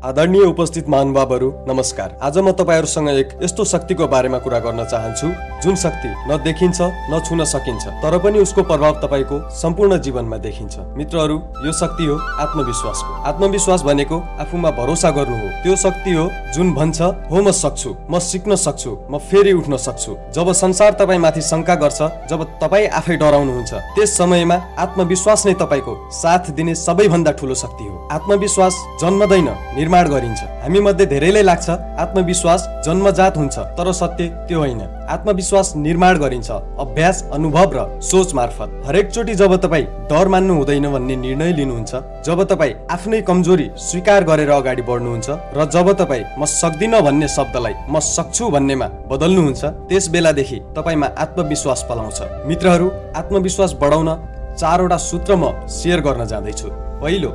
आदरणीय उपस्थित महानुभावहरू नमस्कार। आज म तपाईहरुसँग एक यस्तो शक्तिको बारेमा कुरा गर्न चाहन्छु जुन शक्ति न देखिन्छ न छुन सकिन्छ, तर पनि उसको प्रभाव तपाईको सम्पूर्ण जीवनमा देखिन्छ। मित्रहरू, यो शक्ति हो आत्मविश्वासको। आत्मविश्वास भनेको आफूमा भरोसा गर्नु हो। त्यो शक्ति हो जुन भन्छ हो म सक्छु, म सिक्न सक्छु, म फेरि उठ्न सक्छु। जब संसार तपाईमाथि शंका गर्छ, जब तपाई आफै डराउनुहुन्छ, त्यस समयमा आत्मविश्वास नै तपाईको साथ दिने सबैभन्दा ठूलो शक्ति हो। आत्मविश्वास जन्मदैन, निर्माण गरिन्छ। हामी मध्ये धेरैलाई लाग्छ आत्मविश्वास जन्मजात हुन्छ, तर सत्य त्यो होइन। आत्मविश्वास निर्माण गरिन्छ अभ्यास, अनुभव र सोच मार्फत। हरेक चोटी जब तपाई डर मान्नु हुँदैन भन्ने निर्णय लिनुहुन्छ, जब तपाई आफ्नै कमजोरी स्वीकार गरेर अगाडि बढ्नुहुन्छ र जब तपाई म सक्दिन भन्ने शब्दलाई म सक्छु भन्नेमा बदल्नुहुन्छ, त्यस बेलादेखि तपाईमा आत्मविश्वास पलाउँछ। मित्रहरू, आत्मविश्वास बढाउन 4 वटा सूत्र म शेयर गर्न जाँदैछु। पहिलो,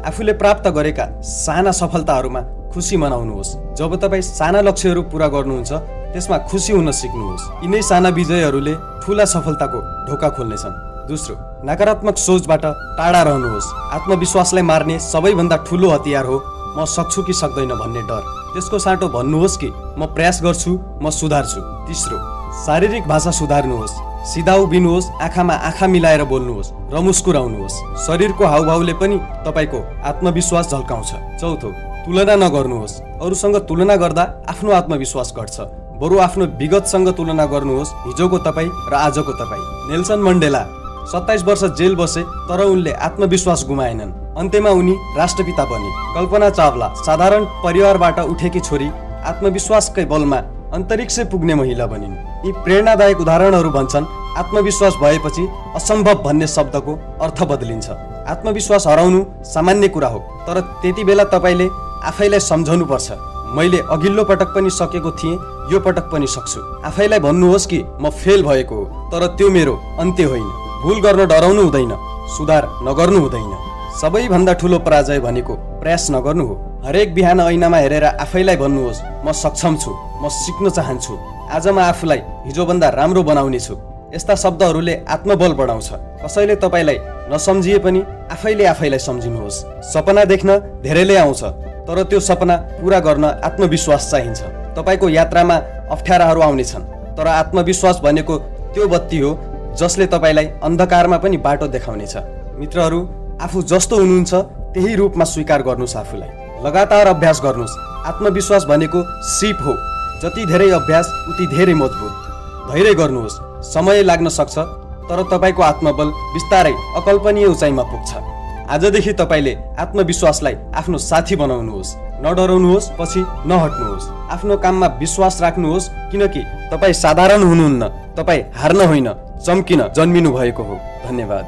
आफूले प्राप्त गरेका साना सफलताहरूमा खुसी मनाउनुहोस्। जब तपाईँ साना लक्ष्यहरू पूरा गर्नुहुन्छ, त्यसमा खुसी हुन सिक्नुहोस्। यिनै साना विजयहरूले ठूला सफलताको ढोका खोल्नेछन्। दोस्रो, नकारात्मक सोचबाट टाढा रहनुहोस्। आत्मविश्वासलाई मार्ने सबैभन्दा ठूलो हतियार हो म सक्छु कि सक्दैन भन्ने डर। त्यसको साटो भन्नुहोस् कि म प्रयास गर्छु, म सुधार्छु। तेस्रो, शारीरिक भाषा सुधार्नुहोस्। सिधा उभिनुहोस्, आँखामा आँखा मिलाएर बोल्नुहोस् र मुस्कुराउनुहोस्। शरीरको हावभावले पनि तपाईको आत्मविश्वास झल्काउँछ। चौथो, तुलना नगर्नुहोस्। अरूसँग तुलना गर्दा आफ्नो आत्मविश्वास घट्छ। बरु आफ्नो विगतसँग तुलना गर्नुहोस्, हिजोको तपाई र आजको तपाई। नेल्सन मण्डेला 27 वर्ष जेल बसे, तर उनले आत्मविश्वास गुमाएनन्। अन्त्यमा उनी राष्ट्रपिता बने। कल्पना चावला साधारण परिवारबाट उठेकी छोरी आत्मविश्वासकै बलमा अन्तरिक्ष पुग्ने महिला बनिन्। यी प्रेरणादायक उदाहरणहरू भन्छन् आत्मविश्वास भएपछि असम्भव भन्ने शब्दको अर्थ बदलिन्छ। आत्मविश्वास हराउनु सामान्य कुरा हो, तर त्यति बेला तपाईले आफैलाई सम्झनु पर्छ, मैले अघिल्लो पटक पनि सकेको थिएँ, यो पटक पनि सक्छु। आफैलाई भन्नुहोस् कि म फेल भएको हो, तर त्यो मेरो अन्त्य होइन। भुल गर्न डराउनु हुँदैन, सुधार नगर्नु हुँदैन। सबैभन्दा ठूलो पराजय भनेको प्रयास नगर्नु हो। हरेक बिहान ऐनामा हेरेर आफैलाई भन्नुहोस्, म सक्षम छु, म सिक्न चाहन्छु, आज म आफूलाई हिजोभन्दा राम्रो बनाउने छु। यस्ता शब्दहरूले आत्मबल बढाउँछ। कसैले तपाईलाई नसम्झिए पनि आफैले आफैलाई सम्झिनुहोस्। सपना देख्न धेरैले आउँछ, तर त्यो सपना पूरा गर्न आत्मविश्वास चाहिन्छ। तपाईको यात्रामा अप्ठ्याराहरू आउनेछन्, तर आत्मविश्वास भनेको त्यो बत्ती हो जसले तपाईलाई अन्धकारमा पनि बाटो देखाउनेछ। मित्रहरू, आफू जस्तो हुनुहुन्छ त्यही रूपमा स्वीकार गर्नुहोस् आफूलाई। लगातार अभ्यास गर्नुहोस्। आत्मविश्वास भनेको सिप हो, जति धेरै अभ्यास उति धेरै मजबुत। धैर्य गर्नुहोस्, समय लाग्न सक्छ, तर तपाईको आत्मबल बिस्तारै अकल्पनीय उचाइमा पुग्छ। आजदेखि तपाईले आत्मविश्वासलाई आफ्नो साथी बनाउनुहोस्। नडराउनुहोस्, पछि नहट्नुहोस्। आफ्नो काममा विश्वास राख्नुहोस्, किनकि तपाई साधारण हुनुहुन्न, तपाई हार्न होइन, चम्किन जन्मिनु भएको हो। धन्यवाद।